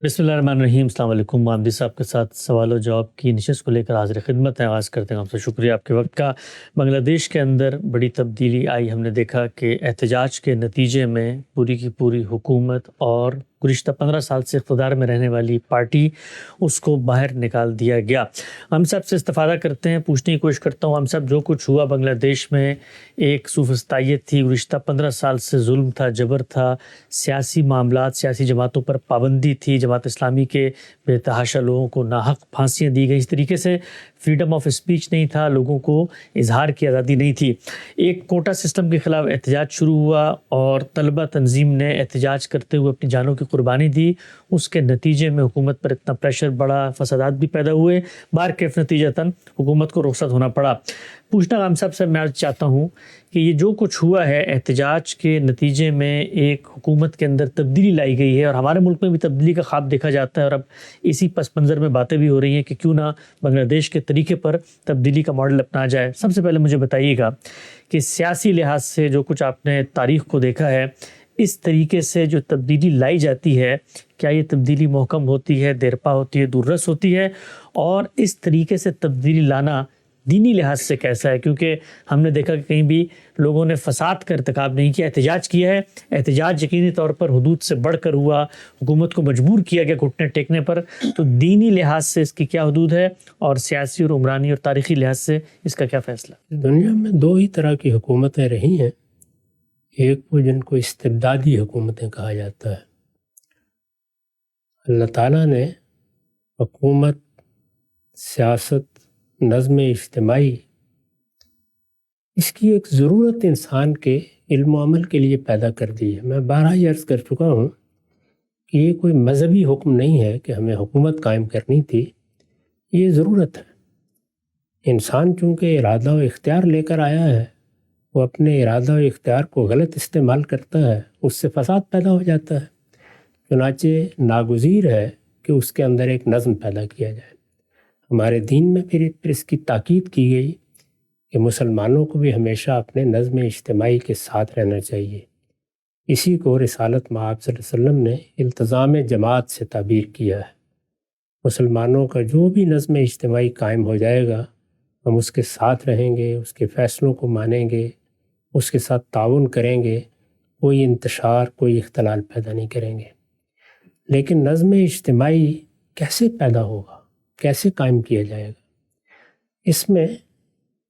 بسم اللہ الرحمن الرحیم۔ السلام علیکم۔ مامدی صاحب کے ساتھ سوال و جواب کی نشست کو لے کر حاضر خدمت ہے۔ آغاز کرتے ہیں آپ سے، شکریہ آپ کے وقت کا۔ بنگلہ دیش کے اندر بڑی تبدیلی آئی، ہم نے دیکھا کہ احتجاج کے نتیجے میں پوری کی پوری حکومت اور گزشتہ 15 سال سے اقتدار میں رہنے والی پارٹی اس کو باہر نکال دیا گیا۔ ہم سب سے استفادہ کرتے ہیں، پوچھنے کی کوشش کرتا ہوں، ہم سب جو کچھ ہوا بنگلہ دیش میں، ایک سوفسطائیت تھی، گزشتہ 15 سال سے ظلم تھا، جبر تھا، سیاسی معاملات، سیاسی جماعتوں پر پابندی تھی، جماعت اسلامی کے بے تحاشا لوگوں کو ناحق پھانسیاں دی گئی، اس طریقے سے فریڈم آف اسپیچ نہیں تھا، لوگوں کو اظہار کی آزادی نہیں تھی۔ ایک کوٹا سسٹم کے خلاف احتجاج شروع ہوا اور طلبہ تنظیم نے احتجاج کرتے ہوئے اپنی جانوں کی قربانی دی۔ اس کے نتیجے میں حکومت پر اتنا پریشر بڑھا، فسادات بھی پیدا ہوئے، بہرکیف نتیجتاً حکومت کو رخصت ہونا پڑا۔ پوچھنا ہم سب سے میں چاہتا ہوں کہ یہ جو کچھ ہوا ہے، احتجاج کے نتیجے میں ایک حکومت کے اندر تبدیلی لائی گئی ہے، اور ہمارے ملک میں بھی تبدیلی کا خواب دیکھا جاتا ہے، اور اب اسی پس منظر میں باتیں بھی ہو رہی ہیں کہ کیوں نہ بنگلہ دیش کے طریقے پر تبدیلی کا ماڈل اپنا جائے۔ سب سے پہلے مجھے بتائیے گا کہ سیاسی لحاظ سے جو کچھ آپ نے تاریخ کو دیکھا ہے، اس طریقے سے جو تبدیلی لائی جاتی ہے، کیا یہ تبدیلی محکم ہوتی ہے، دیرپا ہوتی ہے، دور رس ہوتی ہے؟ اور اس طریقے سے تبدیلی لانا دینی لحاظ سے کیسا ہے؟ کیونکہ ہم نے دیکھا کہ کہیں بھی لوگوں نے فساد کا ارتکاب نہیں کیا، احتجاج کیا ہے، احتجاج یقینی طور پر حدود سے بڑھ کر ہوا، حکومت کو مجبور کیا گیا گھٹنے ٹیکنے پر، تو دینی لحاظ سے اس کی کیا حدود ہے، اور سیاسی اور عمرانی اور تاریخی لحاظ سے اس کا کیا فیصلہ؟ دنیا میں دو ہی طرح کی حکومتیں رہی ہیں، ایک وہ جن کو استبدادی حکومتیں کہا جاتا ہے۔ اللہ تعالیٰ نے حکومت، سیاست، نظم اجتماعی، اس کی ایک ضرورت انسان کے علم و عمل کے لیے پیدا کر دی ہے۔ میں بارہا ہی عرض کر چکا ہوں کہ یہ کوئی مذہبی حکم نہیں ہے کہ ہمیں حکومت قائم کرنی تھی، یہ ضرورت ہے۔ انسان چونکہ ارادہ و اختیار لے کر آیا ہے، وہ اپنے ارادہ و اختیار کو غلط استعمال کرتا ہے، اس سے فساد پیدا ہو جاتا ہے۔ چنانچہ ناگزیر ہے کہ اس کے اندر ایک نظم پیدا کیا جائے۔ ہمارے دین میں پھر اس کی تاکید کی گئی کہ مسلمانوں کو بھی ہمیشہ اپنے نظم اجتماعی کے ساتھ رہنا چاہیے۔ اسی کو رسالت مآب صلی اللہ علیہ وسلم نے التزام جماعت سے تعبیر کیا ہے۔ مسلمانوں کا جو بھی نظم اجتماعی قائم ہو جائے گا، ہم اس کے ساتھ رہیں گے، اس کے فیصلوں کو مانیں گے، اس کے ساتھ تعاون کریں گے، کوئی انتشار، کوئی اختلال پیدا نہیں کریں گے۔ لیکن نظم اجتماعی کیسے پیدا ہوگا، کیسے قائم کیا جائے گا؟ اس میں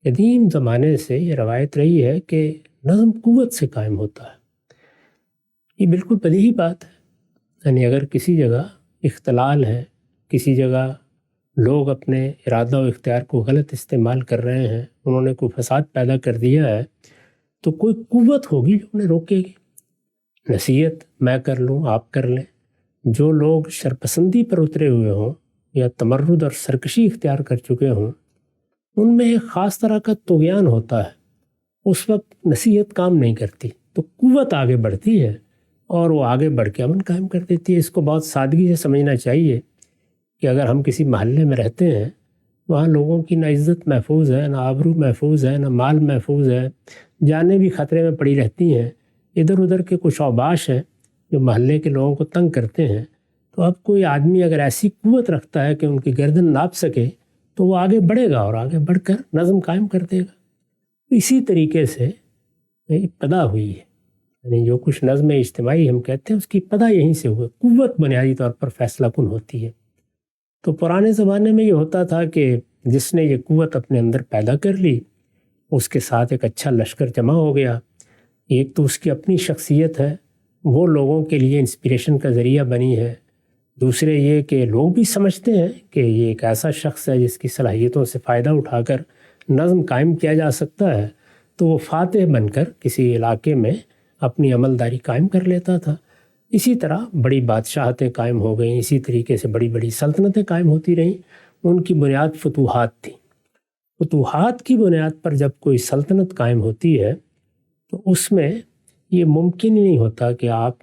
قدیم زمانے سے یہ روایت رہی ہے کہ نظم قوت سے قائم ہوتا ہے۔ یہ بالکل بدیہی بات ہے، یعنی اگر کسی جگہ اختلال ہے، کسی جگہ لوگ اپنے ارادہ و اختیار کو غلط استعمال کر رہے ہیں، انہوں نے کوئی فساد پیدا کر دیا ہے، تو کوئی قوت ہوگی جو انہیں روکے گی۔ نصیحت میں کر لوں، آپ کر لیں۔ جو لوگ شرپسندی پر اترے ہوئے ہوں یا تمرد اور سرکشی اختیار کر چکے ہوں، ان میں ایک خاص طرح کا طغیان ہوتا ہے، اس وقت نصیحت کام نہیں کرتی، تو قوت آگے بڑھتی ہے اور وہ آگے بڑھ کے امن قائم کر دیتی ہے۔ اس کو بہت سادگی سے سمجھنا چاہیے کہ اگر ہم کسی محلے میں رہتے ہیں، وہاں لوگوں کی نہ عزت محفوظ ہے، نہ آبرو محفوظ ہے، نہ مال محفوظ ہے، جانیں بھی خطرے میں پڑی رہتی ہیں، ادھر ادھر کے کچھ اوباش ہیں جو محلے کے لوگوں کو تنگ کرتے ہیں، تو اب کوئی آدمی اگر ایسی قوت رکھتا ہے کہ ان کی گردن ناپ سکے، تو وہ آگے بڑھے گا اور آگے بڑھ کر نظم قائم کر دے گا۔ اسی طریقے سے ابتدا ہوئی ہے، یعنی جو کچھ نظم اجتماعی ہم کہتے ہیں، اس کی ابتدا یہیں سے ہوئی۔ قوت بنیادی طور پر فیصلہ کن ہوتی ہے۔ تو پرانے زمانے میں یہ ہوتا تھا کہ جس نے یہ قوت اپنے اندر پیدا کر لی، اس کے ساتھ ایک اچھا لشکر جمع ہو گیا۔ ایک تو اس کی اپنی شخصیت ہے، وہ لوگوں کے لیے انسپریشن کا ذریعہ بنی ہے۔ دوسرے یہ کہ لوگ بھی سمجھتے ہیں کہ یہ ایک ایسا شخص ہے جس کی صلاحیتوں سے فائدہ اٹھا کر نظم قائم کیا جا سکتا ہے، تو وہ فاتح بن کر کسی علاقے میں اپنی عملداری قائم کر لیتا تھا۔ اسی طرح بڑی بادشاہتیں قائم ہو گئیں، اسی طریقے سے بڑی بڑی سلطنتیں قائم ہوتی رہیں۔ ان کی بنیاد فتوحات تھی۔ فتوحات کی بنیاد پر جب کوئی سلطنت قائم ہوتی ہے، تو اس میں یہ ممکن ہی نہیں ہوتا کہ آپ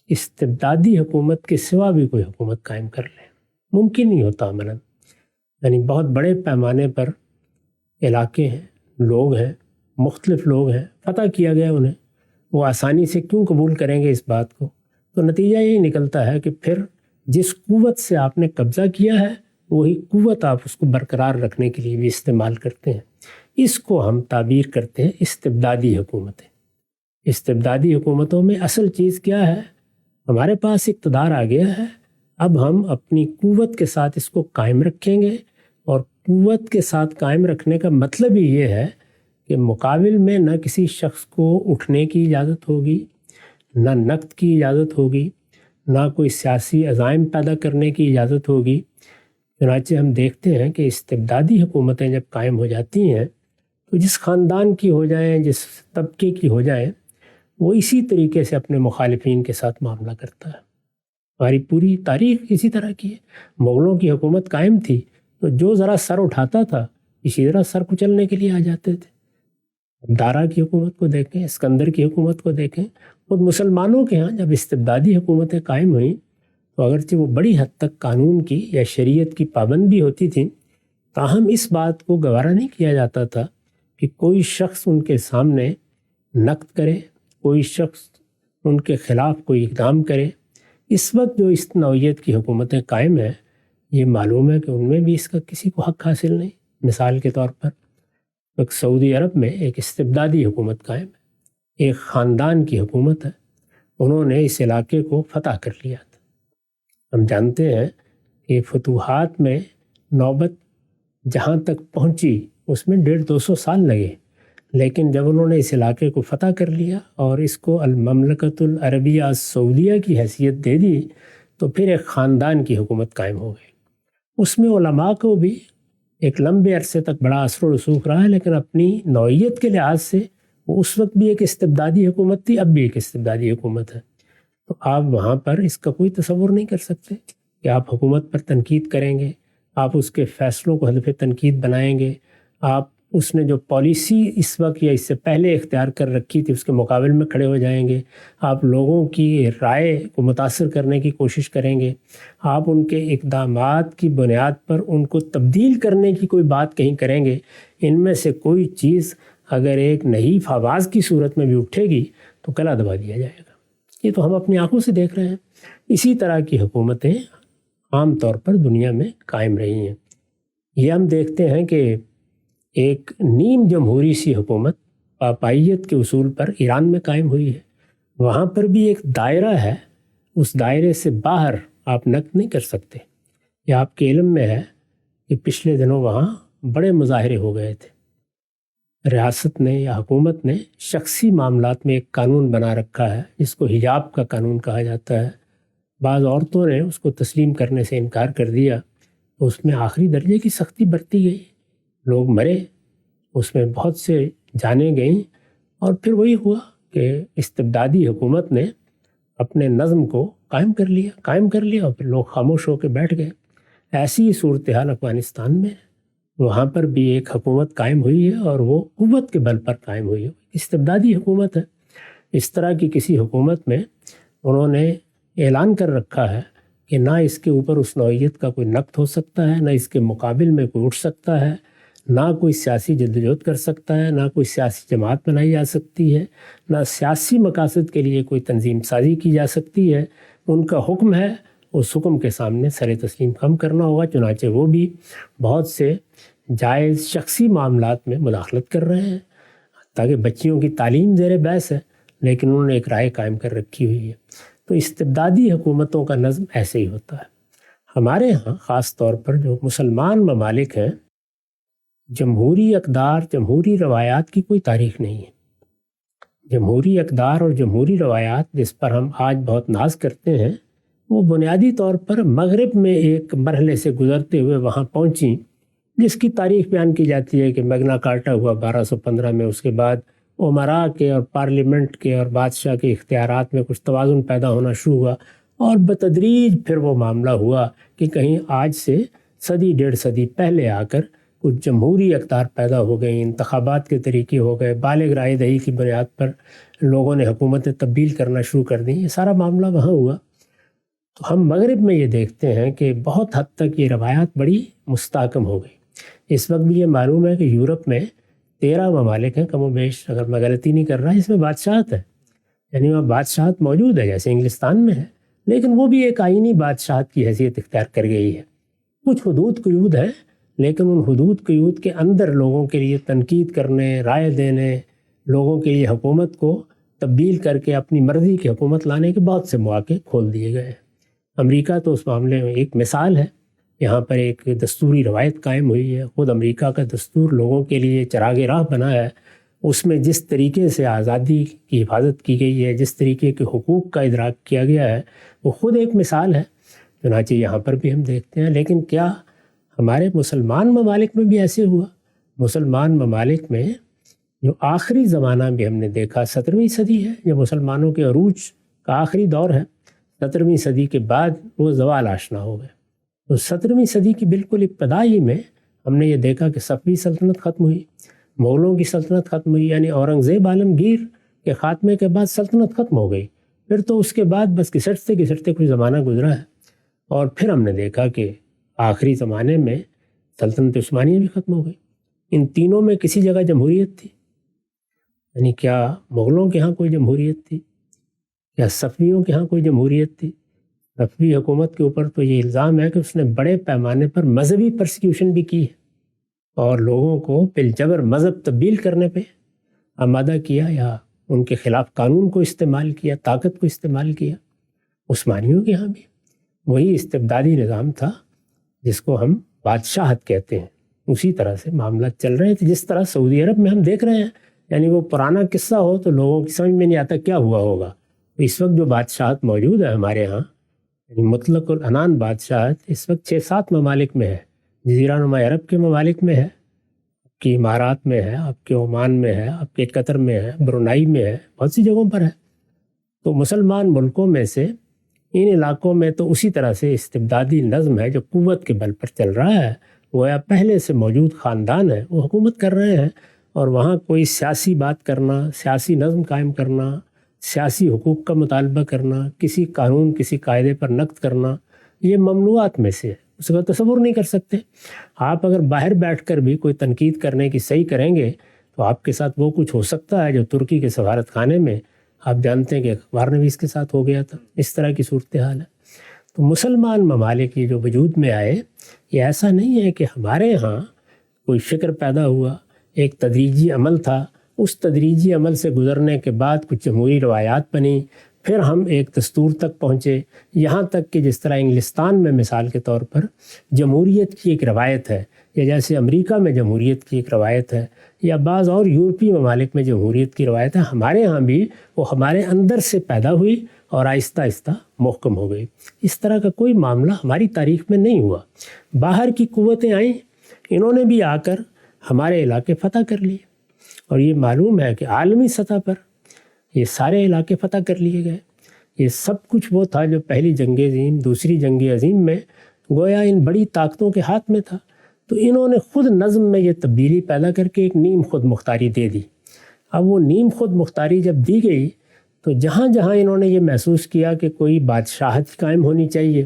استبدادی حکومت کے سوا بھی کوئی حکومت قائم کر لیں، ممکن نہیں ہوتا عملاً۔ یعنی بہت بڑے پیمانے پر علاقے ہیں، لوگ ہیں، مختلف لوگ ہیں، فتح کیا گیا انہیں، وہ آسانی سے کیوں قبول کریں گے اس بات کو؟ تو نتیجہ یہی نکلتا ہے کہ پھر جس قوت سے آپ نے قبضہ کیا ہے وہی قوت آپ اس کو برقرار رکھنے کے لیے بھی استعمال کرتے ہیں۔ اس کو ہم تعبیر کرتے ہیں استبدادی حکومتیں۔ استبدادی حکومتوں میں اصل چیز کیا ہے؟ ہمارے پاس اقتدار آ گیا ہے، اب ہم اپنی قوت کے ساتھ اس کو قائم رکھیں گے، اور قوت کے ساتھ قائم رکھنے کا مطلب ہی یہ ہے کہ مقابل میں نہ کسی شخص کو اٹھنے کی اجازت ہوگی، نہ نقد کی اجازت ہوگی، نہ کوئی سیاسی عزائم پیدا کرنے کی اجازت ہوگی۔ چنانچہ ہم دیکھتے ہیں کہ استبدادی حکومتیں جب قائم ہو جاتی ہیں تو جس خاندان کی ہو جائیں، جس طبقے کی ہو جائیں، وہ اسی طریقے سے اپنے مخالفین کے ساتھ معاملہ کرتا ہے۔ ہماری پوری تاریخ اسی طرح کی ہے۔ مغلوں کی حکومت قائم تھی تو جو ذرا سر اٹھاتا تھا اسی طرح سر کچلنے کے لیے آ جاتے تھے۔ دارا کی حکومت کو دیکھیں، اسکندر کی حکومت کو دیکھیں۔ خود مسلمانوں کے ہاں جب استبدادی حکومتیں قائم ہوئیں تو اگرچہ وہ بڑی حد تک قانون کی یا شریعت کی پابند بھی ہوتی تھیں، تاہم اس بات کو گوارا نہیں کیا جاتا تھا کہ کوئی شخص ان کے سامنے نقد کرے، کوئی شخص ان کے خلاف کوئی اقدام کرے۔ اس وقت جو اس نوعیت کی حکومتیں قائم ہیں، یہ معلوم ہے کہ ان میں بھی اس کا کسی کو حق حاصل نہیں۔ مثال کے طور پر سعودی عرب میں ایک استبدادی حکومت قائم ہے، ایک خاندان کی حکومت ہے، انہوں نے اس علاقے کو فتح کر لیا تھا۔ ہم جانتے ہیں کہ فتوحات میں نوبت جہاں تک پہنچی اس میں 150-200 سال لگے، لیکن جب انہوں نے اس علاقے کو فتح کر لیا اور اس کو المملکت العربیہ السعودیہ کی حیثیت دے دی تو پھر ایک خاندان کی حکومت قائم ہو گئی۔ اس میں علماء کو بھی ایک لمبے عرصے تک بڑا اثر و رسوخ رہا ہے، لیکن اپنی نوعیت کے لحاظ سے وہ اس وقت بھی ایک استبدادی حکومت تھی، اب بھی ایک استبدادی حکومت ہے۔ تو آپ وہاں پر اس کا کوئی تصور نہیں کر سکتے کہ آپ حکومت پر تنقید کریں گے، آپ اس کے فیصلوں کو ہدف تنقید بنائیں گے، آپ اس نے جو پالیسی اس وقت یا اس سے پہلے اختیار کر رکھی تھی اس کے مقابل میں کھڑے ہو جائیں گے، آپ لوگوں کی رائے کو متاثر کرنے کی کوشش کریں گے، آپ ان کے اقدامات کی بنیاد پر ان کو تبدیل کرنے کی کوئی بات کہیں کریں گے۔ ان میں سے کوئی چیز اگر ایک نحیف آواز کی صورت میں بھی اٹھے گی تو گلا دبا دیا جائے گا۔ یہ تو ہم اپنی آنکھوں سے دیکھ رہے ہیں۔ اسی طرح کی حکومتیں عام طور پر دنیا میں قائم رہی ہیں۔ یہ ہم دیکھتے ہیں کہ ایک نیم جمہوری سی حکومت پاپائیت کے اصول پر ایران میں قائم ہوئی ہے۔ وہاں پر بھی ایک دائرہ ہے، اس دائرے سے باہر آپ نقد نہیں کر سکتے۔ یہ آپ کے علم میں ہے کہ پچھلے دنوں وہاں بڑے مظاہرے ہو گئے تھے۔ ریاست نے یا حکومت نے شخصی معاملات میں ایک قانون بنا رکھا ہے جس کو حجاب کا قانون کہا جاتا ہے۔ بعض عورتوں نے اس کو تسلیم کرنے سے انکار کر دیا تو اس میں آخری درجے کی سختی برتی گئی، لوگ مرے، اس میں بہت سے جانیں گئیں، اور پھر وہی ہوا کہ استبدادی حکومت نے اپنے نظم کو قائم کر لیا اور پھر لوگ خاموش ہو کے بیٹھ گئے۔ ایسی صورتحال افغانستان میں، وہاں پر بھی ایک حکومت قائم ہوئی ہے اور وہ قوت کے بل پر قائم ہوئی ہے، استبدادی حکومت ہے۔ اس طرح کی کسی حکومت میں انہوں نے اعلان کر رکھا ہے کہ نہ اس کے اوپر اس نوعیت کا کوئی نقد ہو سکتا ہے، نہ اس کے مقابل میں کوئی اٹھ سکتا ہے، نہ کوئی سیاسی جدوجہد کر سکتا ہے، نہ کوئی سیاسی جماعت بنائی جا سکتی ہے، نہ سیاسی مقاصد کے لیے کوئی تنظیم سازی کی جا سکتی ہے۔ ان کا حکم ہے، اس حکم کے سامنے سر تسلیم خم کرنا ہوگا۔ چنانچہ وہ بھی بہت سے جائز شخصی معاملات میں مداخلت کر رہے ہیں، تاکہ بچیوں کی تعلیم زیر بحث ہے، لیکن انہوں نے ایک رائے قائم کر رکھی ہوئی ہے۔ تو استبدادی حکومتوں کا نظم ایسے ہی ہوتا ہے۔ ہمارے ہاں خاص طور پر جو مسلمان ممالک ہیں، جمہوری اقدار، جمہوری روایات کی کوئی تاریخ نہیں ہے۔ جمہوری اقدار اور جمہوری روایات جس پر ہم آج بہت ناز کرتے ہیں، وہ بنیادی طور پر مغرب میں ایک مرحلے سے گزرتے ہوئے وہاں پہنچیں، جس کی تاریخ بیان کی جاتی ہے کہ میگنا کارٹا ہوا 1215 میں، اس کے بعد امراء کے اور پارلیمنٹ کے اور بادشاہ کے اختیارات میں کچھ توازن پیدا ہونا شروع ہوا، اور بتدریج پھر وہ معاملہ ہوا کہ کہیں آج سے صدی 1.5 صدی پہلے آ کر کچھ جمہوری اقدار پیدا ہو گئیں، انتخابات کے طریقے ہو گئے، بالغ رائے دہی کی بنیاد پر لوگوں نے حکومتیں تبدیل کرنا شروع کر دیں۔ یہ سارا معاملہ وہاں ہوا۔ تو ہم مغرب میں یہ دیکھتے ہیں کہ بہت حد تک یہ روایات بڑی مستحکم ہو گئی۔ اس وقت بھی یہ معلوم ہے کہ یورپ میں 13 ممالک ہیں کم و بیش، اگر میں غلطی نہیں کر رہا، اس میں بادشاہت ہے، یعنی وہاں بادشاہت موجود ہے، جیسے انگلستان میں ہے، لیکن وہ بھی ایک آئینی بادشاہت کی حیثیت اختیار کر گئی ہے۔ کچھ حدود قیود ہیں، لیکن ان حدود قیود کے اندر لوگوں کے لیے تنقید کرنے، رائے دینے، لوگوں کے لیے حکومت کو تبدیل کر کے اپنی مرضی کی حکومت لانے کے بہت سے مواقع کھول دیے گئے ہیں۔ امریکہ تو اس معاملے میں ایک مثال ہے۔ یہاں پر ایک دستوری روایت قائم ہوئی ہے، خود امریکہ کا دستور لوگوں کے لیے چراغ راہ بنا ہے۔ اس میں جس طریقے سے آزادی کی حفاظت کی گئی ہے، جس طریقے کے حقوق کا ادراک کیا گیا ہے، وہ خود ایک مثال ہے۔ چنانچہ یہاں پر بھی ہم دیکھتے ہیں، لیکن کیا ہمارے مسلمان ممالک میں بھی ایسے ہوا؟ مسلمان ممالک میں جو آخری زمانہ بھی ہم نے دیکھا 17ویں صدی ہے، جو مسلمانوں کے عروج کا آخری دور ہے، 17ویں صدی کے بعد وہ زوال آشنا ہو گئے۔ تو 17ویں صدی کی بالکل ابتدائی میں ہم نے یہ دیکھا کہ صفوی سلطنت ختم ہوئی، مغلوں کی سلطنت ختم ہوئی، یعنی اورنگزیب عالمگیر کے خاتمے کے بعد سلطنت ختم ہو گئی۔ پھر تو اس کے بعد بس گھسٹتے کچھ زمانہ گزرا ہے، اور پھر ہم نے دیکھا کہ آخری زمانے میں سلطنت عثمانیہ بھی ختم ہو گئی۔ ان تینوں میں کسی جگہ جمہوریت تھی؟ یعنی کیا مغلوں کے ہاں کوئی جمہوریت تھی؟ کیا صفویوں کے ہاں کوئی جمہوریت تھی؟ صفوی حکومت کے اوپر تو یہ الزام ہے کہ اس نے بڑے پیمانے پر مذہبی پرسیکیوشن بھی کی ہے، اور لوگوں کو بالجبر مذہب تبدیل کرنے پہ آمادہ کیا، یا ان کے خلاف قانون کو استعمال کیا، طاقت کو استعمال کیا۔ عثمانیوں کے ہاں بھی وہی استبدادی نظام تھا جس کو ہم بادشاہت کہتے ہیں، اسی طرح سے معاملات چل رہے تھے جس طرح سعودی عرب میں ہم دیکھ رہے ہیں۔ یعنی وہ پرانا قصہ ہو تو لوگوں کی سمجھ میں نہیں آتا کیا ہوا ہوگا۔ اس وقت جو بادشاہت موجود ہے ہمارے ہاں، یعنی مطلق العنان بادشاہت اس وقت 6-7 ممالک میں ہے۔ جزیرہ نما عرب کے ممالک میں ہے، آپ کے امارات میں ہے، آپ کے عمان میں ہے، آپ کے قطر میں ہے، برونائی میں ہے، بہت سی جگہوں پر ہے۔ تو مسلمان ملکوں میں سے ان علاقوں میں تو اسی طرح سے استبدادی نظم ہے جو قوت کے بل پر چل رہا ہے، وہ یا پہلے سے موجود خاندان ہے وہ حکومت کر رہے ہیں، اور وہاں کوئی سیاسی بات کرنا، سیاسی نظم قائم کرنا، سیاسی حقوق کا مطالبہ کرنا، کسی قانون کسی قاعدے پر نقد کرنا، یہ ممنوعات میں سے ہے، اس کا تصور نہیں کر سکتے۔ آپ اگر باہر بیٹھ کر بھی کوئی تنقید کرنے کی صحیح کریں گے تو آپ کے ساتھ وہ کچھ ہو سکتا ہے جو ترکی کے سفارت خانے میں آپ جانتے ہیں کہ اخبار نویس کے ساتھ ہو گیا تھا۔ اس طرح کی صورتحال ہے۔ تو مسلمان ممالک یہ جو وجود میں آئے، یہ ایسا نہیں ہے کہ ہمارے ہاں کوئی فکر پیدا ہوا، ایک تدریجی عمل تھا، اس تدریجی عمل سے گزرنے کے بعد کچھ جمہوری روایات بنی، پھر ہم ایک دستور تک پہنچے، یہاں تک کہ جس طرح انگلستان میں مثال کے طور پر جمہوریت کی ایک روایت ہے، یا جیسے امریکہ میں جمہوریت کی ایک روایت ہے، یا بعض اور یورپی ممالک میں جمہوریت کی روایت ہے، ہمارے ہاں بھی وہ ہمارے اندر سے پیدا ہوئی اور آہستہ آہستہ محکم ہو گئی۔ اس طرح کا کوئی معاملہ ہماری تاریخ میں نہیں ہوا۔ باہر کی قوتیں آئیں، انہوں نے بھی آ کر ہمارے علاقے فتح کر لیے، اور یہ معلوم ہے کہ عالمی سطح پر یہ سارے علاقے فتح کر لیے گئے۔ یہ سب کچھ وہ تھا جو پہلی جنگ عظیم، دوسری جنگ عظیم میں گویا ان بڑی طاقتوں کے ہاتھ میں تھا، تو انہوں نے خود نظم میں یہ تبدیلی پیدا کر کے ایک نیم خود مختاری دے دی۔ اب وہ نیم خود مختاری جب دی گئی تو جہاں جہاں انہوں نے یہ محسوس کیا کہ کوئی بادشاہت قائم ہونی چاہیے،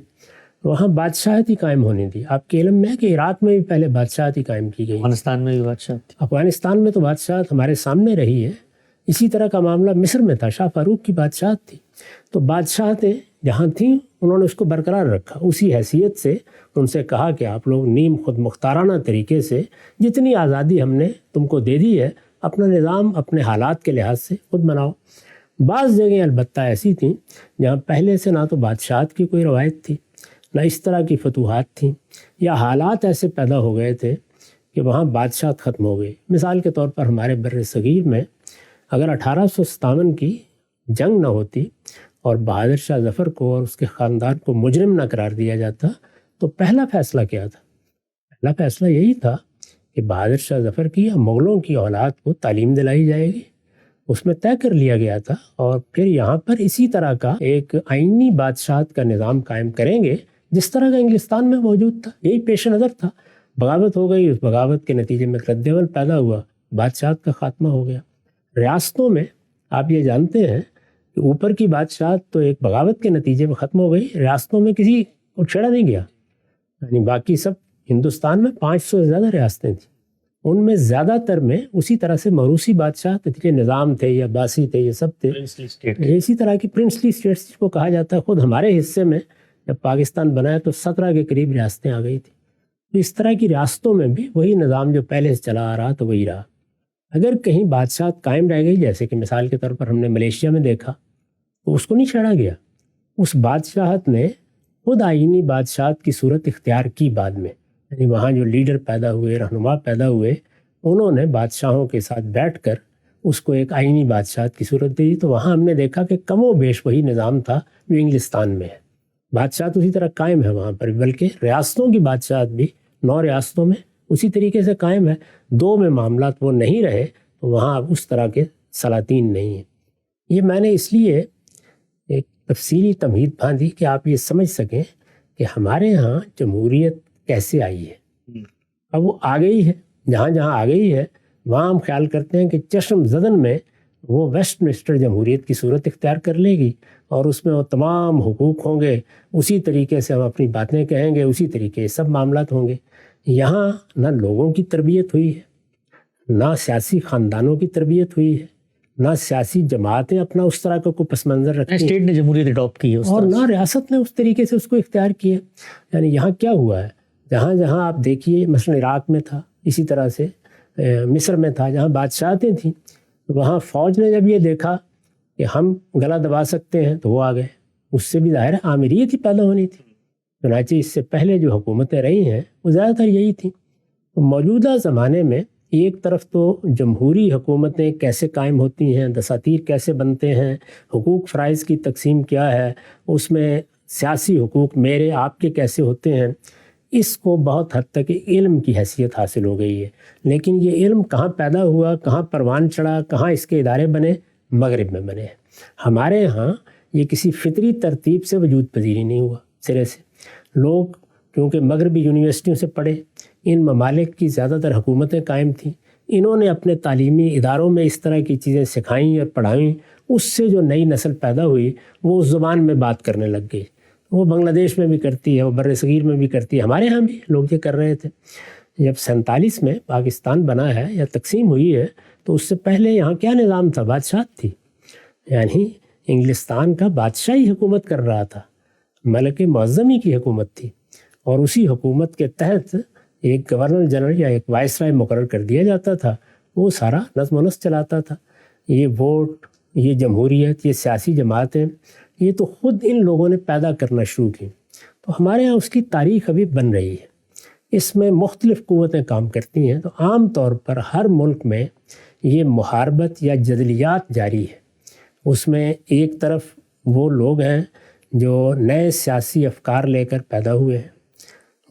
وہاں بادشاہت ہی قائم ہونے دی۔ آپ کے علم میں ہے کہ عراق میں بھی پہلے بادشاہت ہی قائم کی گئی، افغانستان میں بھی بادشاہت تھی، افغانستان میں تو بادشاہت ہمارے سامنے رہی ہے۔ اسی طرح کا معاملہ مصر میں تھا، شاہ فاروق کی بادشاہت تھی۔ تو بادشاہتیں جہاں تھیں انہوں نے اس کو برقرار رکھا، اسی حیثیت سے ان سے کہا کہ آپ لوگ نیم خود مختارانہ طریقے سے جتنی آزادی ہم نے تم کو دے دی ہے، اپنا نظام اپنے حالات کے لحاظ سے خود بناؤ۔ بعض جگہیں البتہ ایسی تھیں جہاں پہلے سے نہ تو بادشاہت کی کوئی روایت تھی، نہ اس طرح کی فتوحات تھیں، یا حالات ایسے پیدا ہو گئے تھے کہ وہاں بادشاہت ختم ہو گئی۔ مثال کے طور پر ہمارے بر صغیر میں اگر 1857 کی جنگ نہ ہوتی اور بہادر شاہ ظفر کو اور اس کے خاندان کو مجرم نہ قرار دیا جاتا تو پہلا فیصلہ کیا تھا؟ پہلا فیصلہ یہی تھا کہ بہادر شاہ ظفر کی یا مغلوں کی اولاد کو تعلیم دلائی جائے گی، اس میں طے کر لیا گیا تھا، اور پھر یہاں پر اسی طرح کا ایک آئینی بادشاہت کا نظام قائم کریں گے جس طرح کا انگلستان میں موجود تھا۔ یہی پیش نظر تھا۔ بغاوت ہو گئی، اس بغاوت کے نتیجے میں رد عمل پیدا ہوا، بادشاہت کا خاتمہ ہو گیا۔ ریاستوں میں آپ یہ جانتے ہیں کہ اوپر کی بادشاہت تو ایک بغاوت کے نتیجے میں ختم ہو گئی، ریاستوں میں کسی کو چھیڑا نہیں گیا، یعنی باقی سب ہندوستان میں 500 سے زیادہ ریاستیں تھیں، ان میں زیادہ تر میں اسی طرح سے موروثی بادشاہ تتلی نظام تھے یا عباسی تھے، یہ سب تھے اسی طرح کی پرنسلی اسٹیٹس جس کو کہا جاتا ہے۔ خود ہمارے حصے میں جب پاکستان بنا ہے تو 17 کے قریب ریاستیں آ گئی تھیں، تو اس طرح کی ریاستوں میں بھی وہی نظام جو پہلے سے چلا آ رہا تو وہی رہا۔ اگر کہیں بادشاہت قائم رہ گئی، جیسے کہ مثال کے طور پر ہم نے ملیشیا میں دیکھا، تو اس کو نہیں چھیڑا گیا، اس بادشاہت نے خود آئینی بادشاہت کی صورت اختیار کی بعد میں، یعنی وہاں جو لیڈر پیدا ہوئے، رہنما پیدا ہوئے، انہوں نے بادشاہوں کے ساتھ بیٹھ کر اس کو ایک آئینی بادشاہت کی صورت دی۔ تو وہاں ہم نے دیکھا کہ کم و بیش وہی نظام تھا جو انگلستان میں ہے، بادشاہت اسی طرح قائم ہے وہاں پر، بلکہ ریاستوں کی بادشاہت بھی 9 ریاستوں میں اسی طریقے سے قائم ہے۔ 2 میں معاملات وہ نہیں رہے تو وہاں اب اس طرح کے سلاطین نہیں ہیں۔ یہ میں نے اس لیے ایک تفصیلی تمہید باندھی کہ آپ یہ سمجھ سکیں کہ ہمارے ہاں جمہوریت کیسے آئی ہے۔ اب وہ آ گئی ہے، جہاں جہاں آ گئی ہے وہاں ہم خیال کرتے ہیں کہ چشم زدن میں وہ ویسٹ منسٹر جمہوریت کی صورت اختیار کر لے گی اور اس میں وہ تمام حقوق ہوں گے، اسی طریقے سے ہم اپنی باتیں کہیں گے، اسی طریقے سب معاملات ہوں گے۔ یہاں نہ لوگوں کی تربیت ہوئی ہے، نہ سیاسی خاندانوں کی تربیت ہوئی ہے، نہ سیاسی جماعتیں اپنا اس طرح کا کوئی پس منظر رکھتی ہیں، اسٹیٹ نے جمہوریت اڈاپٹ کی ہے اور نہ ریاست نے اس طریقے سے اس کو اختیار کیا۔ یعنی یہاں کیا ہوا ہے، جہاں جہاں آپ دیکھیے، مثلا عراق میں تھا، اسی طرح سے مصر میں تھا، جہاں بادشاہتیں تھیں، وہاں فوج نے جب یہ دیکھا کہ ہم گلا دبا سکتے ہیں تو وہ آ گئے۔ اس سے بھی ظاہر ہے آمریت ہی پیدا ہونی تھی، چنانچہ اس سے پہلے جو حکومتیں رہی ہیں وہ زیادہ تر یہی تھیں۔ موجودہ زمانے میں ایک طرف تو جمہوری حکومتیں کیسے قائم ہوتی ہیں، دساتیر کیسے بنتے ہیں، حقوق فرائض کی تقسیم کیا ہے، اس میں سیاسی حقوق میرے آپ کے کیسے ہوتے ہیں، اس کو بہت حد تک علم کی حیثیت حاصل ہو گئی ہے۔ لیکن یہ علم کہاں پیدا ہوا، کہاں پروان چڑھا، کہاں اس کے ادارے بنے؟ مغرب میں بنے ہیں۔ ہمارے ہاں یہ کسی فطری ترتیب سے وجود پذیری نہیں ہوا سرے سے۔ لوگ کیونکہ مغربی یونیورسٹیوں سے پڑھے، ان ممالک کی زیادہ تر حکومتیں قائم تھیں، انہوں نے اپنے تعلیمی اداروں میں اس طرح کی چیزیں سکھائیں اور پڑھائیں، اس سے جو نئی نسل پیدا ہوئی وہ اس زبان میں بات کرنے لگ گئی۔ وہ بنگلہ دیش میں بھی کرتی ہے، وہ بر صغیر میں بھی کرتی ہے، ہمارے ہاں بھی لوگ یہ کر رہے تھے۔ جب 47 میں پاکستان بنا ہے یا تقسیم ہوئی ہے تو اس سے پہلے یہاں کیا نظام تھا؟ بادشاہت تھی، یعنی انگلستان کا بادشاہی حکومت کر رہا تھا، ملک معظمی کی حکومت تھی، اور اسی حکومت کے تحت ایک گورنر جنرل یا ایک وائسرائے مقرر کر دیا جاتا تھا، وہ سارا نظم و نسق چلاتا تھا۔ یہ ووٹ، یہ جمہوریت، یہ سیاسی جماعتیں، یہ تو خود ان لوگوں نے پیدا کرنا شروع کی۔ تو ہمارے ہاں اس کی تاریخ ابھی بن رہی ہے، اس میں مختلف قوتیں کام کرتی ہیں۔ تو عام طور پر ہر ملک میں یہ محاربت یا جدلیات جاری ہے۔ اس میں ایک طرف وہ لوگ ہیں جو نئے سیاسی افکار لے کر پیدا ہوئے ہیں،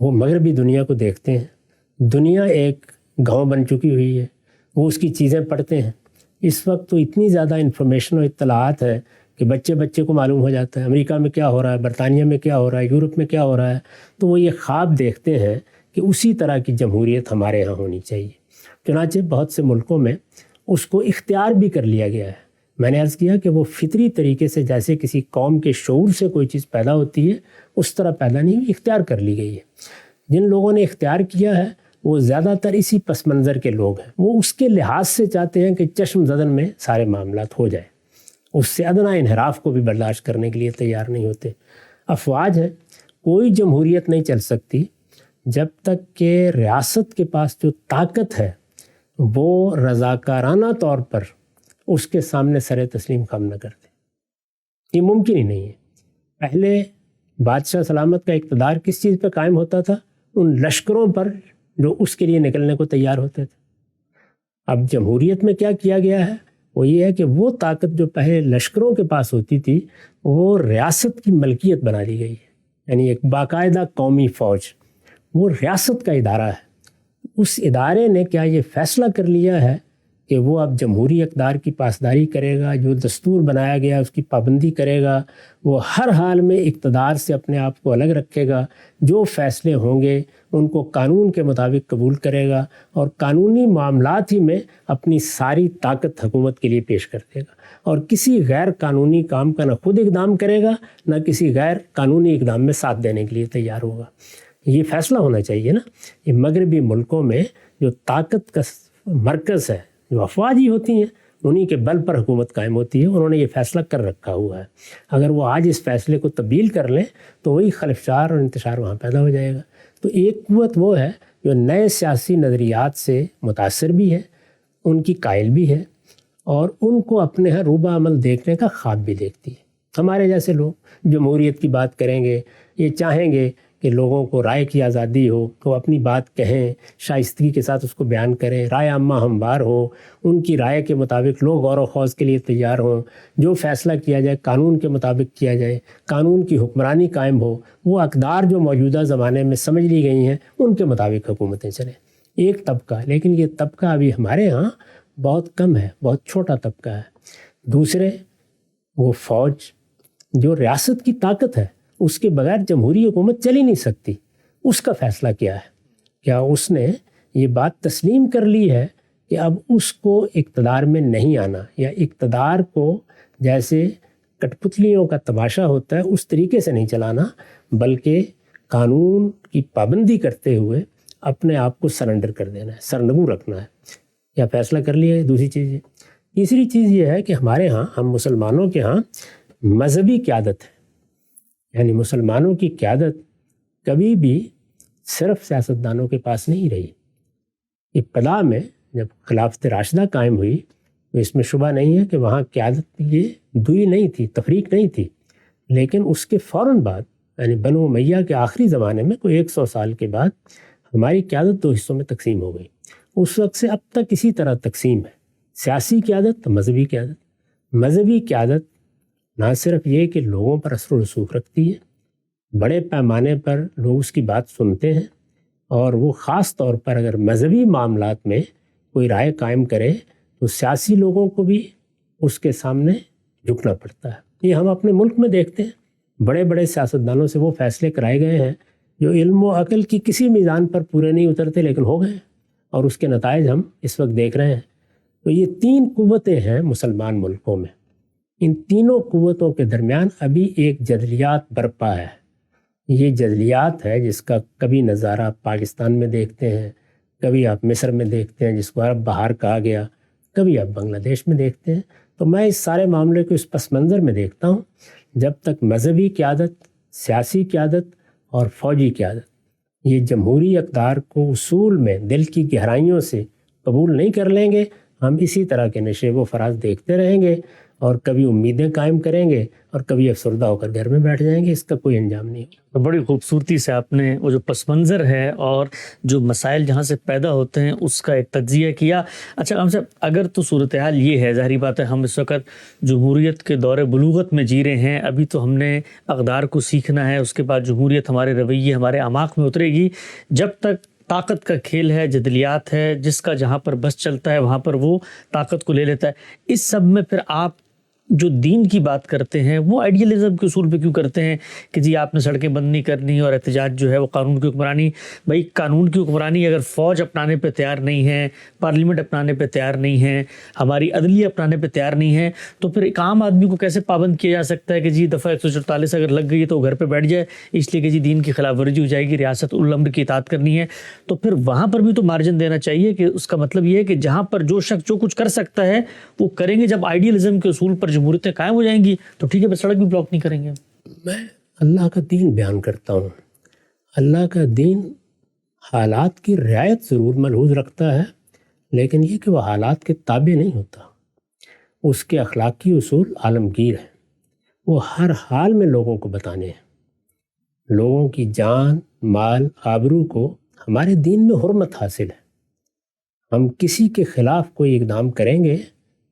وہ مغربی دنیا کو دیکھتے ہیں، دنیا ایک گاؤں بن چکی ہوئی ہے، وہ اس کی چیزیں پڑھتے ہیں۔ اس وقت تو اتنی زیادہ انفارمیشن و اطلاعات ہے کہ بچے کو معلوم ہو جاتا ہے امریکہ میں کیا ہو رہا ہے، برطانیہ میں کیا ہو رہا ہے، یورپ میں کیا ہو رہا ہے۔ تو وہ یہ خواب دیکھتے ہیں کہ اسی طرح کی جمہوریت ہمارے ہاں ہونی چاہیے۔ چنانچہ بہت سے ملکوں میں اس کو اختیار بھی کر لیا گیا ہے۔ میں نے عرض کیا کہ وہ فطری طریقے سے جیسے کسی قوم کے شعور سے کوئی چیز پیدا ہوتی ہے اس طرح پیدا نہیں ہوئی، اختیار کر لی گئی ہے۔ جن لوگوں نے اختیار کیا ہے وہ زیادہ تر اسی پس منظر کے لوگ ہیں، وہ اس کے لحاظ سے چاہتے ہیں کہ چشم زدن میں سارے معاملات ہو جائے، اس سے ادنا انحراف کو بھی برداشت کرنے کے لیے تیار نہیں ہوتے۔ افواج ہے، کوئی جمہوریت نہیں چل سکتی جب تک کہ ریاست کے پاس جو طاقت ہے وہ رضاکارانہ طور پر اس کے سامنے سر تسلیم خم نہ کرتے۔ یہ ممکن ہی نہیں ہے۔ پہلے بادشاہ سلامت کا اقتدار کس چیز پہ قائم ہوتا تھا؟ ان لشکروں پر جو اس کے لیے نکلنے کو تیار ہوتے تھے۔ اب جمہوریت میں کیا کیا گیا ہے؟ وہ یہ ہے کہ وہ طاقت جو پہلے لشکروں کے پاس ہوتی تھی وہ ریاست کی ملکیت بنا لی گئی ہے، یعنی ایک باقاعدہ قومی فوج، وہ ریاست کا ادارہ ہے۔ اس ادارے نے کیا یہ فیصلہ کر لیا ہے کہ وہ اب جمہوری اقدار کی پاسداری کرے گا، جو دستور بنایا گیا اس کی پابندی کرے گا، وہ ہر حال میں اقتدار سے اپنے آپ کو الگ رکھے گا، جو فیصلے ہوں گے ان کو قانون کے مطابق قبول کرے گا اور قانونی معاملات ہی میں اپنی ساری طاقت حکومت کے لیے پیش کر دے گا، اور کسی غیر قانونی کام کا نہ خود اقدام کرے گا نہ کسی غیر قانونی اقدام میں ساتھ دینے کے لیے تیار ہوگا۔ یہ فیصلہ ہونا چاہیے نا۔ یہ مغربی ملکوں میں جو طاقت کا مرکز ہے، جو افواج ہی ہوتی ہیں، انہی کے بل پر حکومت قائم ہوتی ہے. انہوں نے یہ فیصلہ کر رکھا ہوا ہے. اگر وہ آج اس فیصلے کو تبدیل کر لیں تو وہی خلفشار اور انتشار وہاں پیدا ہو جائے گا. تو ایک قوت وہ ہے جو نئے سیاسی نظریات سے متاثر بھی ہے، ان کی قائل بھی ہے، اور ان کو اپنے ہاں روبہ عمل دیکھنے کا خواب بھی دیکھتی ہے. ہمارے جیسے لوگ جمہوریت کی بات کریں گے، یہ چاہیں گے کہ لوگوں کو رائے کی آزادی ہو، تو اپنی بات کہیں، شائستگی کے ساتھ اس کو بیان کریں، رائے عامہ ہموار ہو، ان کی رائے کے مطابق لوگ غور و خوض کے لیے تیار ہوں، جو فیصلہ کیا جائے قانون کے مطابق کیا جائے، قانون کی حکمرانی قائم ہو، وہ اقدار جو موجودہ زمانے میں سمجھ لی گئی ہیں ان کے مطابق حکومتیں چلیں. ایک طبقہ، لیکن یہ طبقہ ابھی ہمارے ہاں بہت کم ہے، بہت چھوٹا طبقہ ہے. دوسرے وہ فوج جو ریاست کی طاقت ہے، اس کے بغیر جمہوری حکومت چل ہی نہیں سکتی. اس کا فیصلہ کیا ہے؟ کیا اس نے یہ بات تسلیم کر لی ہے کہ اب اس کو اقتدار میں نہیں آنا، یا اقتدار کو جیسے کٹ پتلیوں کا تماشا ہوتا ہے اس طریقے سے نہیں چلانا، بلکہ قانون کی پابندی کرتے ہوئے اپنے آپ کو سرنڈر کر دینا ہے، سرنگو رکھنا ہے؟ یا فیصلہ کر لیا ہے؟ دوسری چیز یہ. تیسری چیز یہ ہے کہ ہمارے ہاں، ہم مسلمانوں کے ہاں مذہبی قیادت ہے. یعنی مسلمانوں کی قیادت کبھی بھی صرف سیاستدانوں کے پاس نہیں رہی. ابتدا میں جب خلافت راشدہ قائم ہوئی تو اس میں شبہ نہیں ہے کہ وہاں قیادت یہ دوئی نہیں تھی، تفریق نہیں تھی. لیکن اس کے فوراً بعد، یعنی بنو امیہ کے آخری زمانے میں، کوئی 100 سال کے بعد، ہماری قیادت 2 حصوں میں تقسیم ہو گئی. اس وقت سے اب تک اسی طرح تقسیم ہے، سیاسی قیادت، مذہبی قیادت. مذہبی قیادت نہ صرف یہ کہ لوگوں پر اثر و رسوخ رکھتی ہے، بڑے پیمانے پر لوگ اس کی بات سنتے ہیں، اور وہ خاص طور پر اگر مذہبی معاملات میں کوئی رائے قائم کرے تو سیاسی لوگوں کو بھی اس کے سامنے جھکنا پڑتا ہے. یہ ہم اپنے ملک میں دیکھتے ہیں، بڑے بڑے سیاستدانوں سے وہ فیصلے کرائے گئے ہیں جو علم و عقل کی کسی میزان پر پورے نہیں اترتے، لیکن ہو گئے، اور اس کے نتائج ہم اس وقت دیکھ رہے ہیں. تو یہ 3 قوتیں ہیں مسلمان ملکوں میں. ان تینوں قوتوں کے درمیان ابھی ایک جدلیات برپا ہے. یہ جدلیات ہے جس کا کبھی نظارہ آپ پاکستان میں دیکھتے ہیں، کبھی آپ مصر میں دیکھتے ہیں جس کو عرب بہار کہا گیا، کبھی آپ بنگلہ دیش میں دیکھتے ہیں. تو میں اس سارے معاملے کو اس پس منظر میں دیکھتا ہوں. جب تک مذہبی قیادت، سیاسی قیادت اور فوجی قیادت یہ جمہوری اقدار کو اصول میں دل کی گہرائیوں سے قبول نہیں کر لیں گے، ہم اسی طرح کے نشیب و فراز دیکھتے رہیں گے، اور کبھی امیدیں قائم کریں گے اور کبھی افسردہ ہو کر گھر میں بیٹھ جائیں گے. اس کا کوئی انجام نہیں ہوگا. بڑی خوبصورتی سے آپ نے وہ جو پس منظر ہے اور جو مسائل جہاں سے پیدا ہوتے ہیں اس کا ایک تجزیہ کیا. اچھا ہم صاحب، اگر تو صورتحال یہ ہے، ظاہری بات ہے ہم اس وقت جمہوریت کے دور بلوغت میں جی رہے ہیں، ابھی تو ہم نے اقدار کو سیکھنا ہے، اس کے بعد جمہوریت ہمارے رویے، ہمارے اعماق میں اترے گی. جب تک طاقت کا کھیل ہے، جدلیات ہے، جس کا جہاں پر بس چلتا ہے وہاں پر وہ طاقت کو لے لیتا ہے. اس سب میں پھر آپ جو دین کی بات کرتے ہیں وہ آئیڈیلزم کے اصول پہ کیوں کرتے ہیں کہ جی آپ نے سڑکیں بند نہیں کرنی اور احتجاج جو ہے وہ قانون کی حکمرانی؟ بھائی قانون کی حکمرانی اگر فوج اپنانے پہ تیار نہیں ہے، پارلیمنٹ اپنانے پہ تیار نہیں ہے، ہماری عدلیہ اپنانے پہ تیار نہیں ہے، تو پھر ایک عام آدمی کو کیسے پابند کیا جا سکتا ہے کہ جی دفعہ 144 اگر لگ گئی ہے تو وہ گھر پہ بیٹھ جائے اس لیے کہ جی دین کی خلاف ورزی ہو جائے گی، ریاست الامر کی اطاعت کرنی ہے؟ تو پھر وہاں پر بھی تو مارجن دینا چاہیے کہ اس کا مطلب یہ ہے کہ جہاں پر جو شخص جو کچھ کر سکتا ہے وہ کریں گے. جب آئیڈیلزم کے اصول پر جمہوریتیں قائم ہو جائیں گی تو ٹھیک ہے، بس سڑک بھی بلاک نہیں کریں گے. میں اللہ کا دین بیان کرتا ہوں. اللہ کا دین حالات کی رعایت ضرور ملحوظ رکھتا ہے، لیکن یہ کہ وہ حالات کے تابع نہیں ہوتا. اس کے اخلاقی اصول عالمگیر ہیں، وہ ہر حال میں لوگوں کو بتانے ہیں. لوگوں کی جان، مال، آبرو کو ہمارے دین میں حرمت حاصل ہے. ہم کسی کے خلاف کوئی اقدام کریں گے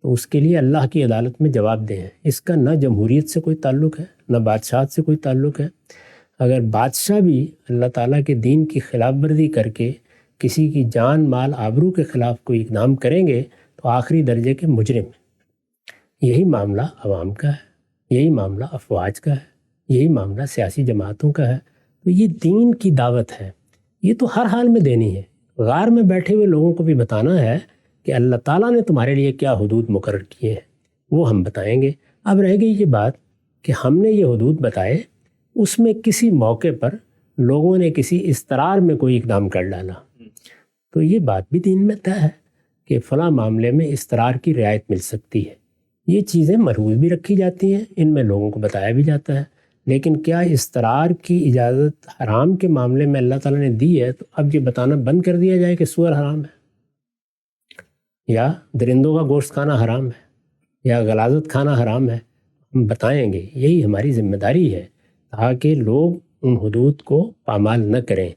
تو اس کے لیے اللہ کی عدالت میں جواب دیں. اس کا نہ جمہوریت سے کوئی تعلق ہے، نہ بادشاہت سے کوئی تعلق ہے. اگر بادشاہ بھی اللہ تعالیٰ کے دین کی خلاف ورزی کر کے کسی کی جان، مال، آبرو کے خلاف کوئی اقدام کریں گے تو آخری درجے کے مجرم ہیں. یہی معاملہ عوام کا ہے، یہی معاملہ افواج کا ہے، یہی معاملہ سیاسی جماعتوں کا ہے. تو یہ دین کی دعوت ہے، یہ تو ہر حال میں دینی ہے. غار میں بیٹھے ہوئے لوگوں کو بھی بتانا ہے کہ اللہ تعالیٰ نے تمہارے لیے کیا حدود مقرر کیے ہیں، وہ ہم بتائیں گے. اب رہ گئی یہ بات کہ ہم نے یہ حدود بتائے، اس میں کسی موقع پر لوگوں نے کسی استرار میں کوئی اقدام کر ڈالا، تو یہ بات بھی دین میں طے ہے کہ فلاں معاملے میں استرار کی رعایت مل سکتی ہے. یہ چیزیں ملحوظ بھی رکھی جاتی ہیں، ان میں لوگوں کو بتایا بھی جاتا ہے. لیکن کیا استرار کی اجازت حرام کے معاملے میں اللہ تعالیٰ نے دی ہے تو اب یہ بتانا بند کر دیا جائے کہ سور حرام ہے یا درندوں کا گوشت کھانا حرام ہے یا غلاظت کھانا حرام ہے؟ ہم بتائیں گے، یہی ہماری ذمہ داری ہے تاکہ لوگ ان حدود کو پامال نہ کریں.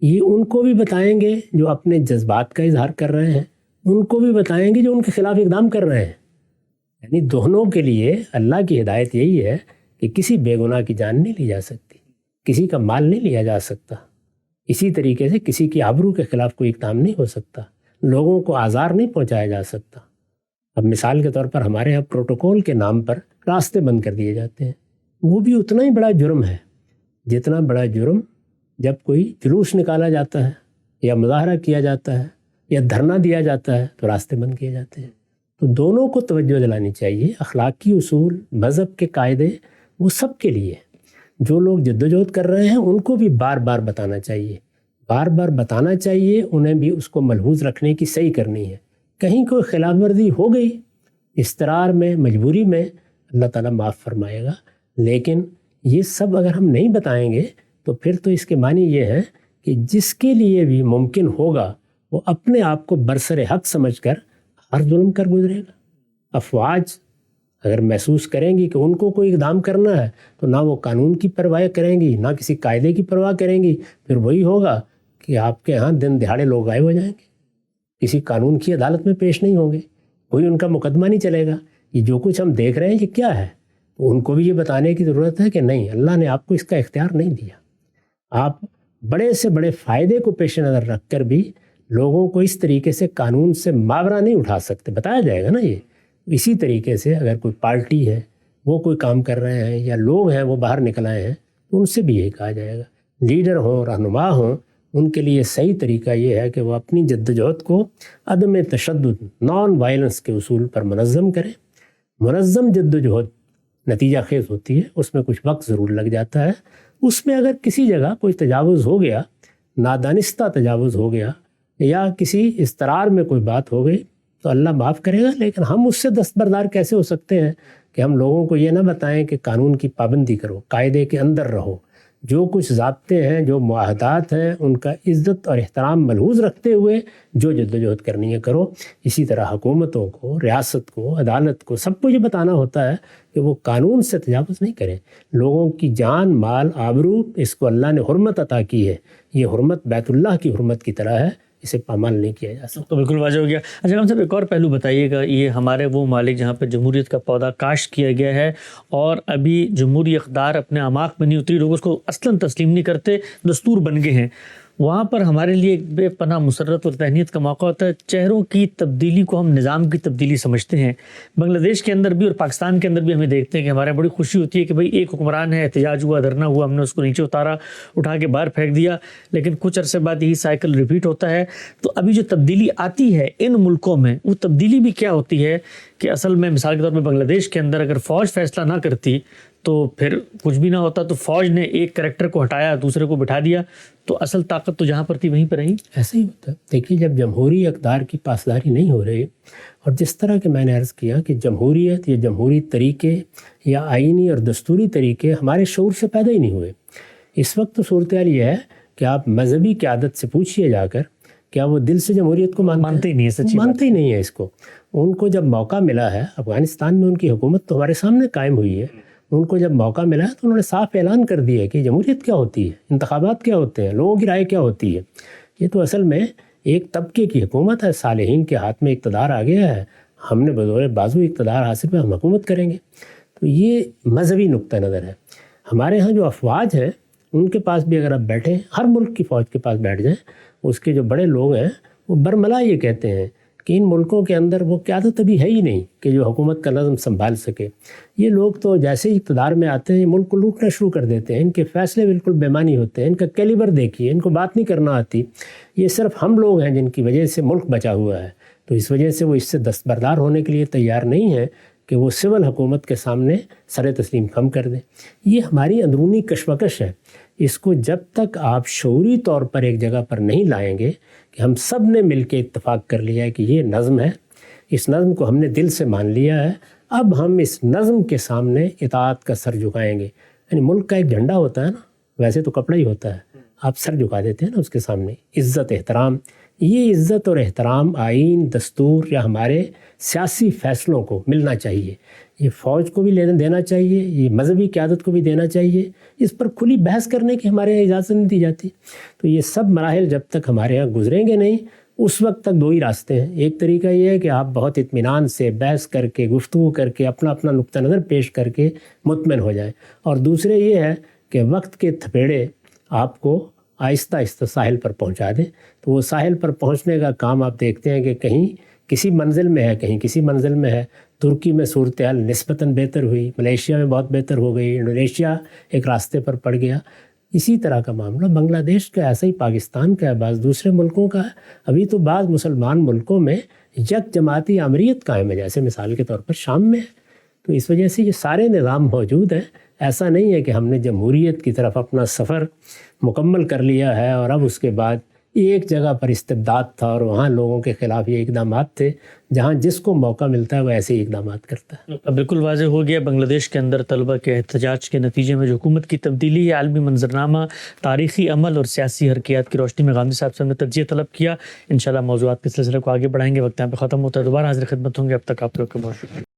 یہ ان کو بھی بتائیں گے جو اپنے جذبات کا اظہار کر رہے ہیں، ان کو بھی بتائیں گے جو ان کے خلاف اقدام کر رہے ہیں. یعنی دونوں کے لیے اللہ کی ہدایت یہی ہے کہ کسی بے گناہ کی جان نہیں لی جا سکتی، کسی کا مال نہیں لیا جا سکتا، اسی طریقے سے کسی کی آبرو کے خلاف کوئی اقدام نہیں ہو سکتا، لوگوں کو آزار نہیں پہنچایا جا سکتا. اب مثال کے طور پر ہمارے یہاں پروٹوکول کے نام پر راستے بند کر دیے جاتے ہیں. وہ بھی اتنا ہی بڑا جرم ہے جتنا بڑا جرم جب کوئی جلوس نکالا جاتا ہے یا مظاہرہ کیا جاتا ہے یا دھرنا دیا جاتا ہے تو راستے بند کیے جاتے ہیں. تو دونوں کو توجہ دلانی چاہیے. اخلاقی اصول، مذہب کے قاعدے وہ سب کے لیے. جو لوگ جدوجہد کر رہے ہیں ان کو بھی بار بار بتانا چاہیے، بار بار بتانا چاہیے. انہیں بھی اس کو ملحوظ رکھنے کی صحیح کرنی ہے. کہیں کوئی خلاف ورزی ہو گئی استرار میں، مجبوری میں، اللہ تعالیٰ معاف فرمائے گا. لیکن یہ سب اگر ہم نہیں بتائیں گے تو پھر تو اس کے معنی یہ ہے کہ جس کے لیے بھی ممکن ہوگا وہ اپنے آپ کو برسر حق سمجھ کر ہر ظلم کر گزرے گا. افواج اگر محسوس کریں گی کہ ان کو کوئی اقدام کرنا ہے تو نہ وہ قانون کی پرواہ کریں گی، نہ کسی قاعدے کی پرواہ کریں گی. پھر وہی ہوگا کہ آپ کے ہاں دن دہاڑے لوگ غائب ہو جائیں گے، کسی قانون کی عدالت میں پیش نہیں ہوں گے، کوئی ان کا مقدمہ نہیں چلے گا. یہ جو کچھ ہم دیکھ رہے ہیں یہ کیا ہے؟ تو ان کو بھی یہ بتانے کی ضرورت ہے کہ نہیں، اللہ نے آپ کو اس کا اختیار نہیں دیا. آپ بڑے سے بڑے فائدے کو پیش نظر رکھ کر بھی لوگوں کو اس طریقے سے قانون سے ماورا نہیں اٹھا سکتے. بتایا جائے گا نا. یہ اسی طریقے سے اگر کوئی پارٹی ہے وہ کوئی کام کر رہے ہیں یا لوگ ہیں وہ باہر نکل آئے ہیں تو ان سے بھی یہی کہا جائے گا. لیڈر ہوں، رہنما ہوں، ان کے لیے صحیح طریقہ یہ ہے کہ وہ اپنی جدوجہد کو عدم تشدد، نان وائلنس کے اصول پر منظم کریں. منظم جدوجہد نتیجہ خیز ہوتی ہے، اس میں کچھ وقت ضرور لگ جاتا ہے. اس میں اگر کسی جگہ کوئی تجاوز ہو گیا، نادانستہ تجاوز ہو گیا یا کسی استرار میں کوئی بات ہو گئی تو اللہ معاف کرے گا. لیکن ہم اس سے دستبردار کیسے ہو سکتے ہیں کہ ہم لوگوں کو یہ نہ بتائیں کہ قانون کی پابندی کرو، قاعدے کے اندر رہو، جو کچھ ضابطے ہیں، جو معاہدات ہیں، ان کا عزت اور احترام ملحوظ رکھتے ہوئے جو جدوجہد کرنی ہے کرو. اسی طرح حکومتوں کو، ریاست کو، عدالت کو، سب کو یہ بتانا ہوتا ہے کہ وہ قانون سے تجاوز نہیں کریں. لوگوں کی جان، مال، آبرو، اس کو اللہ نے حرمت عطا کی ہے. یہ حرمت بیت اللہ کی حرمت کی طرح ہے، اسے پامال نہیں کیا جا سکتا. تو بالکل واضح ہو گیا. اچھا ہم صاحب ایک اور پہلو بتائیے گا. یہ ہمارے وہ ممالک جہاں پہ جمہوریت کا پودا کاشت کیا گیا ہے اور ابھی جمہوری اقدار اپنے اعماق میں نہیں اتری، لوگ اس کو اصلاً تسلیم نہیں کرتے، دستور بن گئے ہیں، وہاں پر ہمارے لیے ایک بے پناہ مسرت اور تہنیت کا موقع ہوتا ہے. چہروں کی تبدیلی کو ہم نظام کی تبدیلی سمجھتے ہیں. بنگلہ دیش کے اندر بھی اور پاکستان کے اندر بھی ہمیں دیکھتے ہیں کہ ہمارے بڑی خوشی ہوتی ہے کہ بھئی ایک حکمران ہے، احتجاج ہوا، دھرنا ہوا، ہم نے اس کو نیچے اتارا، اٹھا کے باہر پھینک دیا، لیکن کچھ عرصے بعد یہی سائیکل ریپیٹ ہوتا ہے. تو ابھی جو تبدیلی آتی ہے ان ملکوں میں، وہ تبدیلی بھی کیا ہوتی ہے کہ اصل میں مثال کے طور پہ بنگلہ دیش کے اندر اگر فوج فیصلہ نہ کرتی تو پھر کچھ بھی نہ ہوتا. تو فوج نے ایک کریکٹر کو ہٹایا، دوسرے کو بٹھا دیا، تو اصل طاقت تو جہاں پر تھی وہیں پر رہی. ایسا ہی ہوتا ہے. دیکھیے جب جمہوری اقدار کی پاسداری نہیں ہو رہی، اور جس طرح کہ میں نے عرض کیا کہ جمہوریت یا جمہوری طریقے یا آئینی اور دستوری طریقے ہمارے شعور سے پیدا ہی نہیں ہوئے. اس وقت تو صورتحال یہ ہے کہ آپ مذہبی قیادت سے پوچھئے جا کر، کیا وہ دل سے جمہوریت کو مانتے ہی نہیں ہے. سچی مانتے ہی نہیں ہے اس کو. ان کو جب موقع ملا ہے، افغانستان میں ان کی حکومت تو ہمارے سامنے قائم ہوئی ہے، ان کو جب موقع ملا ہے تو انہوں نے صاف اعلان کر دیا کہ جمہوریت کیا ہوتی ہے، انتخابات کیا ہوتے ہیں، لوگوں کی رائے کیا ہوتی ہے. یہ تو اصل میں ایک طبقے کی حکومت ہے، صالحین کے ہاتھ میں اقتدار آ گیا ہے، ہم نے بزور بازو اقتدار حاصل پہ ہم حکومت کریں گے. تو یہ مذہبی نقطہ نظر ہے. ہمارے ہاں جو افواج ہیں ان کے پاس بھی اگر آپ بیٹھیں، ہر ملک کی فوج کے پاس بیٹھ جائیں، اس کے جو بڑے لوگ ہیں وہ برملا یہ کہتے ہیں کہ ان ملکوں کے اندر وہ قیادت ابھی ہے ہی نہیں کہ جو حکومت کا نظم سنبھال سکے. یہ لوگ تو جیسے ہی اقتدار میں آتے ہیں ملک کو لوٹنا شروع کر دیتے ہیں. ان کے فیصلے بالکل بے معنی ہوتے ہیں، ان کا کیلیبر دیکھیے، ان کو بات نہیں کرنا آتی. یہ صرف ہم لوگ ہیں جن کی وجہ سے ملک بچا ہوا ہے. تو اس وجہ سے وہ اس سے دستبردار ہونے کے لیے تیار نہیں ہیں کہ وہ سول حکومت کے سامنے سر تسلیم خم کر دیں. یہ ہماری اندرونی کشمکش ہے. اس کو جب تک آپ شعوری طور پر ایک جگہ پر نہیں لائیں گے کہ ہم سب نے مل کے اتفاق کر لیا ہے کہ یہ نظم ہے، اس نظم کو ہم نے دل سے مان لیا ہے، اب ہم اس نظم کے سامنے اطاعت کا سر جھکائیں گے. یعنی ملک کا ایک جھنڈا ہوتا ہے نا، ویسے تو کپڑا ہی ہوتا ہے، آپ سر جھکا دیتے ہیں نا اس کے سامنے. عزت احترام، یہ عزت اور احترام آئین، دستور یا ہمارے سیاسی فیصلوں کو ملنا چاہیے. یہ فوج کو بھی دینا چاہیے، یہ مذہبی قیادت کو بھی دینا چاہیے. اس پر کھلی بحث کرنے کی ہمارے یہاں اجازت نہیں دی جاتی. تو یہ سب مراحل جب تک ہمارے یہاں گزریں گے نہیں، اس وقت تک دو ہی راستے ہیں. ایک طریقہ یہ ہے کہ آپ بہت اطمینان سے بحث کر کے، گفتگو کر کے، اپنا اپنا نقطہ نظر پیش کر کے مطمئن ہو جائیں، اور دوسرے یہ ہے کہ وقت کے تھپیڑے آپ کو آہستہ آہستہ ساحل پر پہنچا دیں. تو وہ ساحل پر پہنچنے کا کام آپ دیکھتے ہیں کہ کہیں کسی منزل میں ہے، کہیں کسی منزل میں ہے. ترکی میں صورتحال نسبتاً بہتر ہوئی، ملیشیا میں بہت بہتر ہو گئی، انڈونیشیا ایک راستے پر پڑ گیا. اسی طرح کا معاملہ بنگلہ دیش کا، ایسا ہی پاکستان کا ہے، بعض دوسرے ملکوں کا ہے. ابھی تو بعض مسلمان ملکوں میں یک جماعتی آمریت قائم ہے، جیسے مثال کے طور پر شام میں ہے. تو اس وجہ سے یہ سارے نظام موجود ہیں. ایسا نہیں ہے کہ ہم نے جمہوریت کی طرف اپنا سفر مکمل کر لیا ہے اور اب اس کے بعد ایک جگہ پر استبداد تھا اور وہاں لوگوں کے خلاف یہ اقدامات تھے. جہاں جس کو موقع ملتا ہے وہ ایسے ہی اقدامات کرتا ہے. اب بالکل واضح ہو گیا بنگلہ دیش کے اندر طلبہ کے احتجاج کے نتیجے میں جو حکومت کی تبدیلی ہے، عالمی منظرنامہ، تاریخی عمل اور سیاسی حرکیات کی روشنی میں غامدی صاحب سے ہم نے تجزیہ طلب کیا. انشاءاللہ موضوعات کے سلسلے کو آگے بڑھائیں گے. وقت یہاں پہ ختم ہوتا ہے، دوبارہ حاضر خدمت ہوں گے. اب تک آپ لوگ کا بہت شکریہ.